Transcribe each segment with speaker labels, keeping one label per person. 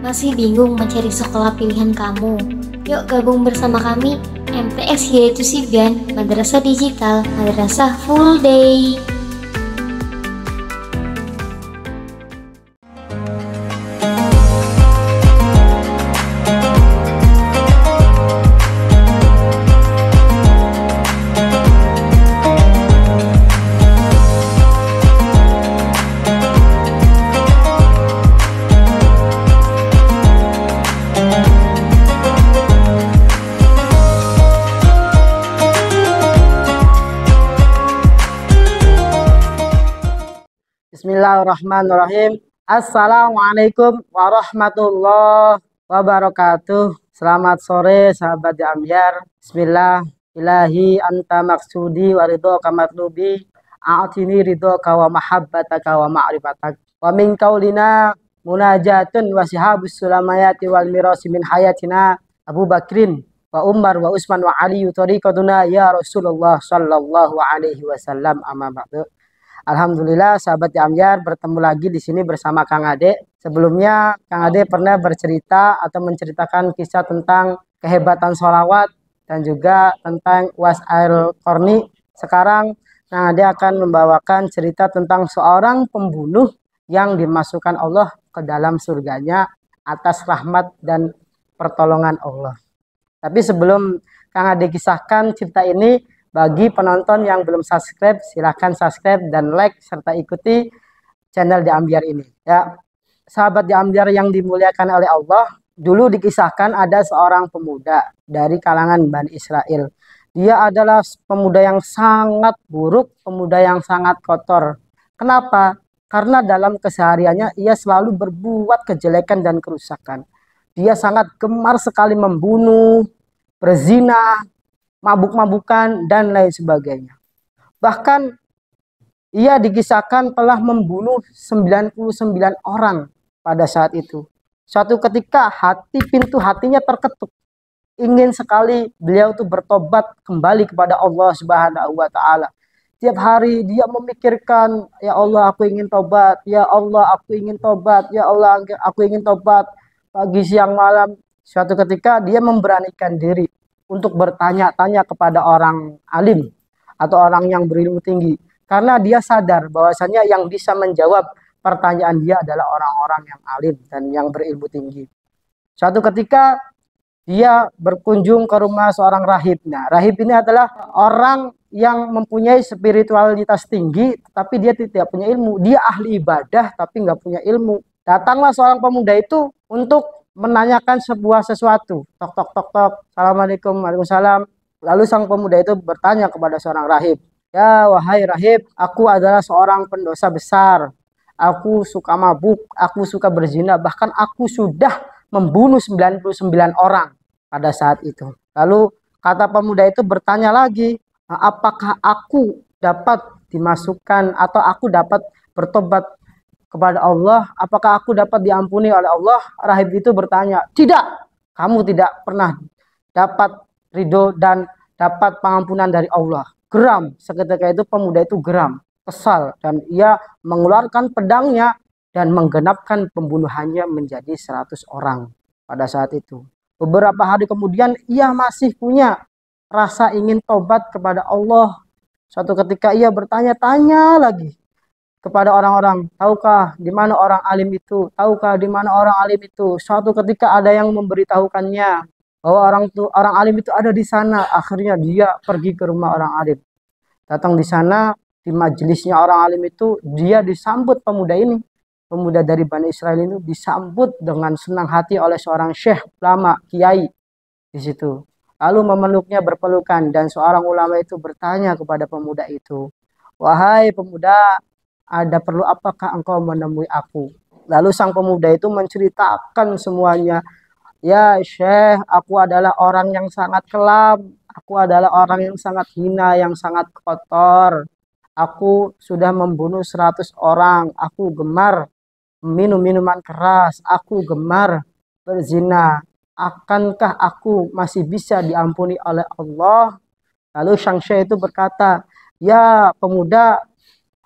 Speaker 1: Masih bingung mencari sekolah pilihan kamu? Yuk gabung bersama kami, MTS yaitu Sibyan, Madrasah Digital, Madrasah Full Day.
Speaker 2: Bismillahirrahmanirrahim. Assalamualaikum warahmatullahi wabarakatuh. Selamat sore sahabat Jambiar. Bismillah. Ilahi anta maksudi wa ridho kamatlubi. A'tini ridho kawa mahabbataka wa ma'rifatak. Wa min kaulina munajatun wa sihabus sulamayati wal mirasi min hayatina Abu Bakrin wa Umar wa Usman wa Ali tariqatuna ya Rasulullah sallallahu alaihi wasallam, amma ba'du. Alhamdulillah sahabat Jambiar, bertemu lagi di sini bersama Kang Ade. Sebelumnya Kang Ade pernah bercerita atau menceritakan kisah tentang kehebatan sholawat dan juga tentang Was Al-Qarni. Sekarang Kang Ade akan membawakan cerita tentang seorang pembunuh yang dimasukkan Allah ke dalam surganya atas rahmat dan pertolongan Allah. Tapi sebelum Kang Ade kisahkan cerita ini, bagi penonton yang belum subscribe, silahkan subscribe dan like serta ikuti channel Jambiar ini. Ya, sahabat Jambiar yang dimuliakan oleh Allah, dulu dikisahkan ada seorang pemuda dari kalangan Bani Israel. Dia adalah pemuda yang sangat buruk, pemuda yang sangat kotor. Kenapa? Karena dalam kesehariannya ia selalu berbuat kejelekan dan kerusakan. Dia sangat gemar sekali membunuh, berzina, mabuk-mabukan, dan lain sebagainya. Bahkan ia dikisahkan telah membunuh 99 orang pada saat itu. Suatu ketika pintu hatinya terketuk. Ingin sekali beliau itu bertobat kembali kepada Allah Subhanahu wa taala. Tiap hari dia memikirkan, ya Allah aku ingin tobat, ya Allah aku ingin tobat, ya Allah aku ingin tobat. Pagi siang malam, suatu ketika dia memberanikan diri untuk bertanya-tanya kepada orang alim atau orang yang berilmu tinggi. Karena dia sadar bahwasanya yang bisa menjawab pertanyaan dia adalah orang-orang yang alim dan yang berilmu tinggi. Suatu ketika dia berkunjung ke rumah seorang rahib. Nah, rahib ini adalah orang yang mempunyai spiritualitas tinggi, tapi dia tidak punya ilmu. Dia ahli ibadah, tapi nggak punya ilmu. Datanglah seorang pemuda itu untuk menanyakan sebuah sesuatu. Tok tok tok tok. Assalamualaikum, waalaikumsalam. Lalu sang pemuda itu bertanya kepada seorang rahib, ya wahai rahib, aku adalah seorang pendosa besar. Aku suka mabuk, aku suka berzina, bahkan aku sudah membunuh 99 orang pada saat itu. Lalu kata pemuda itu bertanya lagi, apakah aku dapat dimasukkan atau aku dapat bertobat kepada Allah, apakah aku dapat diampuni oleh Allah? Rahib itu bertanya, tidak, kamu tidak pernah dapat ridho dan dapat pengampunan dari Allah. Geram, seketika itu pemuda itu geram, kesal, dan ia mengeluarkan pedangnya dan menggenapkan pembunuhannya menjadi 100 orang pada saat itu. Beberapa hari kemudian ia masih punya rasa ingin tobat kepada Allah. Suatu ketika ia bertanya-tanya lagi kepada orang-orang, tahukah di mana orang alim itu? Tahukah di mana orang alim itu? Suatu ketika ada yang memberitahukannya bahwa orang alim itu ada di sana. Akhirnya dia pergi ke rumah orang alim. Datang di sana, di majelisnya orang alim itu, dia disambut pemuda ini. Pemuda dari Bani Israel itu disambut dengan senang hati oleh seorang syekh, ulama, kiai di situ. Lalu memeluknya berpelukan, dan seorang ulama itu bertanya kepada pemuda itu, wahai pemuda, ada perlu apakah engkau menemui aku? Lalu sang pemuda itu menceritakan semuanya. Ya Syekh, aku adalah orang yang sangat kelam. Aku adalah orang yang sangat hina, yang sangat kotor. Aku sudah membunuh 100 orang. Aku gemar minum minuman keras. Aku gemar berzina. Akankah aku masih bisa diampuni oleh Allah? Lalu sang Syekh itu berkata, ya pemuda,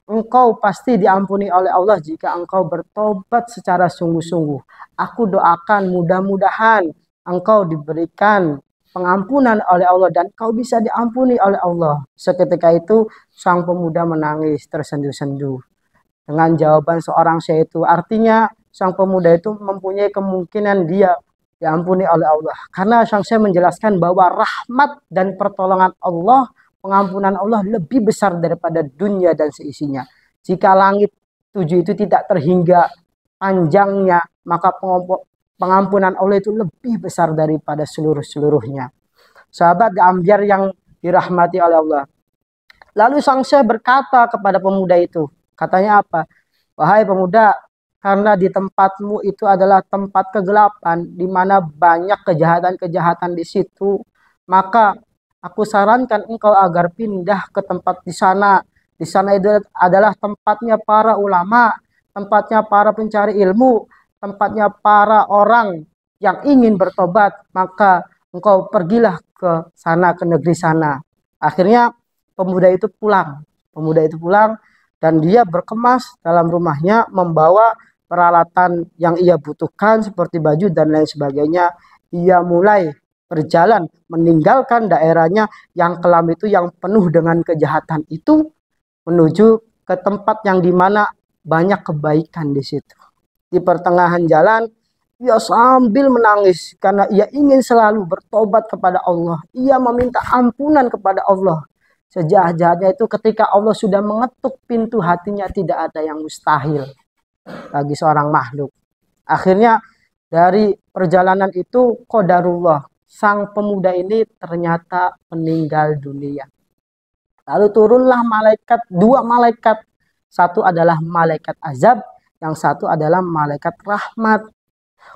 Speaker 2: engkau pasti diampuni oleh Allah jika engkau bertobat secara sungguh-sungguh. Aku doakan mudah-mudahan engkau diberikan pengampunan oleh Allah dan kau bisa diampuni oleh Allah. Seketika itu sang pemuda menangis tersenduh-senduh dengan jawaban seorang syekh itu. Artinya sang pemuda itu mempunyai kemungkinan dia diampuni oleh Allah. Karena sang syekh menjelaskan bahwa rahmat dan pertolongan Allah, pengampunan Allah lebih besar daripada dunia dan seisinya. Jika langit tujuh itu tidak terhingga panjangnya, maka pengampunan Allah itu lebih besar daripada seluruh-seluruhnya. Sahabat Ambyar yang dirahmati oleh Allah. Lalu sang syekh berkata kepada pemuda itu, katanya apa? Wahai pemuda, karena di tempatmu itu adalah tempat kegelapan, di mana banyak kejahatan-kejahatan di situ, maka aku sarankan engkau agar pindah ke tempat di sana. Di sana itu adalah tempatnya para ulama, tempatnya para pencari ilmu, tempatnya para orang yang ingin bertobat. Maka engkau pergilah ke sana, ke negeri sana. Akhirnya pemuda itu pulang. Pemuda itu pulang dan dia berkemas dalam rumahnya membawa peralatan yang ia butuhkan seperti baju dan lain sebagainya. Ia mulai berjalan meninggalkan daerahnya yang kelam itu, yang penuh dengan kejahatan itu, menuju ke tempat yang dimana banyak kebaikan di situ. Di pertengahan jalan ia sambil menangis karena ia ingin selalu bertobat kepada Allah. Ia meminta ampunan kepada Allah. Sejahat-jahatnya itu ketika Allah sudah mengetuk pintu hatinya, tidak ada yang mustahil bagi seorang makhluk. Akhirnya dari perjalanan itu qadarullah, sang pemuda ini ternyata meninggal dunia. Lalu turunlah malaikat, dua malaikat. Satu adalah malaikat azab, yang satu adalah malaikat rahmat.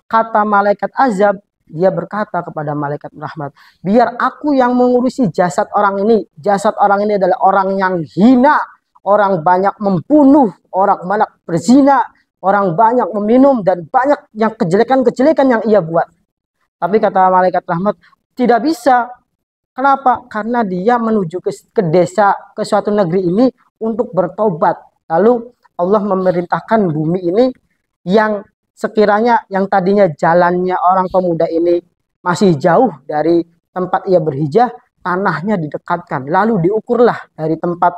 Speaker 2: Kata malaikat azab, dia berkata kepada malaikat rahmat, biar aku yang mengurusi jasad orang ini. Jasad orang ini adalah orang yang hina, orang banyak membunuh, orang banyak berzina, orang banyak meminum, dan banyak yang kejelekan-kejelekan yang ia buat. Tapi kata malaikat rahmat, tidak bisa. Kenapa? Karena dia menuju ke desa, ke suatu negeri ini untuk bertobat. Lalu Allah memerintahkan bumi ini yang sekiranya yang tadinya jalannya orang pemuda ini masih jauh dari tempat ia berhijrah, tanahnya didekatkan. Lalu diukurlah dari tempat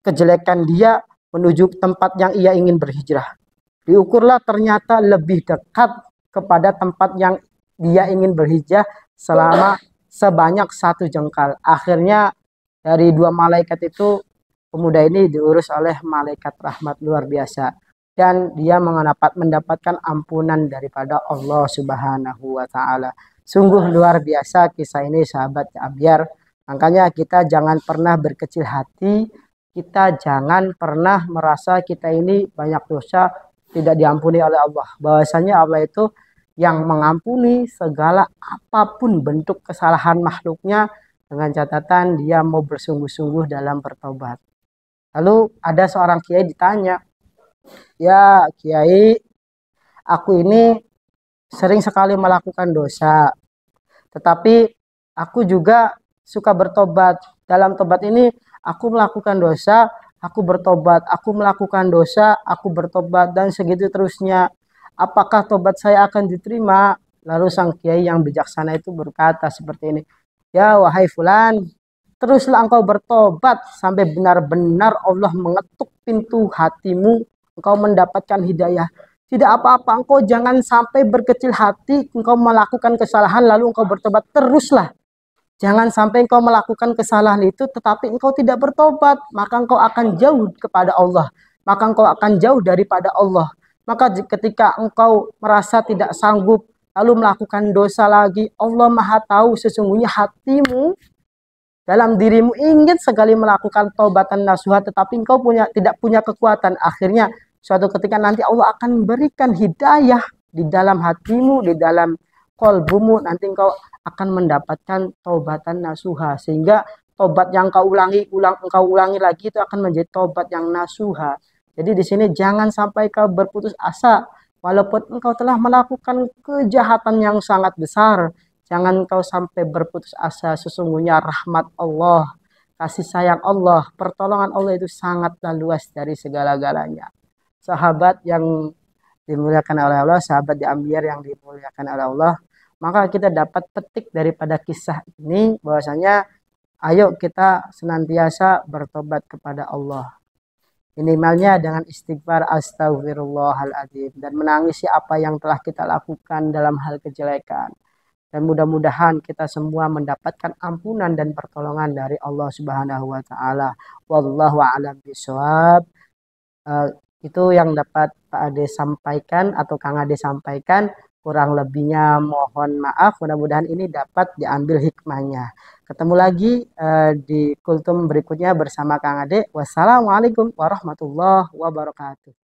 Speaker 2: kejelekan dia menuju tempat yang ia ingin berhijrah. Diukurlah ternyata lebih dekat kepada tempat yang dia ingin berhijrah selama sebanyak 1 jengkal. Akhirnya dari 2 malaikat itu pemuda ini diurus oleh malaikat rahmat, luar biasa. Dan dia mendapatkan ampunan daripada Allah Subhanahu wa Ta'ala. Sungguh luar biasa kisah ini, sahabat Ambyar. Makanya kita jangan pernah berkecil hati, kita jangan pernah merasa kita ini banyak dosa tidak diampuni oleh Allah. Bahwasanya Allah itu yang mengampuni segala apapun bentuk kesalahan makhluknya, dengan catatan dia mau bersungguh-sungguh dalam bertobat. Lalu ada seorang kiai ditanya, ya kiai, aku ini sering sekali melakukan dosa, tetapi aku juga suka bertobat. Dalam tobat ini aku melakukan dosa, aku bertobat, aku melakukan dosa, aku bertobat, dan segitu terusnya. Apakah tobat saya akan diterima? Lalu sang kiai yang bijaksana itu berkata seperti ini, ya wahai fulan, teruslah engkau bertobat sampai benar-benar Allah mengetuk pintu hatimu, engkau mendapatkan hidayah. Tidak apa-apa, engkau jangan sampai berkecil hati, engkau melakukan kesalahan lalu engkau bertobat. Teruslah. Jangan sampai engkau melakukan kesalahan itu tetapi engkau tidak bertobat, maka engkau akan jauh kepada Allah. Maka engkau akan jauh daripada Allah. Maka ketika engkau merasa tidak sanggup lalu melakukan dosa lagi, Allah Maha tahu sesungguhnya hatimu, dalam dirimu ingin sekali melakukan taubatan nasuha, tetapi engkau tidak punya kekuatan. Akhirnya suatu ketika nanti Allah akan berikan hidayah di dalam hatimu, di dalam kolbumu. Nanti engkau akan mendapatkan taubatan nasuha, sehingga tobat yang engkau ulangi lagi itu akan menjadi tobat yang nasuha. Jadi di sini jangan sampai kau berputus asa, walaupun engkau telah melakukan kejahatan yang sangat besar. Jangan kau sampai berputus asa, sesungguhnya rahmat Allah kasih sayang Allah, pertolongan Allah itu sangatlah luas dari segala-galanya. Sahabat yang dimuliakan oleh Allah, sahabat di Ambiar yang dimuliakan oleh Allah, maka kita dapat petik daripada kisah ini bahwasanya ayo kita senantiasa bertobat kepada Allah. Minimalnya dengan istighfar astagfirullahaladzim dan menangisi apa yang telah kita lakukan dalam hal kejelekan. Dan mudah-mudahan kita semua mendapatkan ampunan dan pertolongan dari Allah Subhanahu wa taala. Wallahu a'lam bishawab. Eh, itu yang dapat Pak Ade sampaikan atau Kang Ade sampaikan. Kurang lebihnya mohon maaf. Mudah-mudahan ini dapat diambil hikmahnya. Ketemu lagi di kultum berikutnya bersama Kang Ade. Wassalamualaikum warahmatullahi wabarakatuh.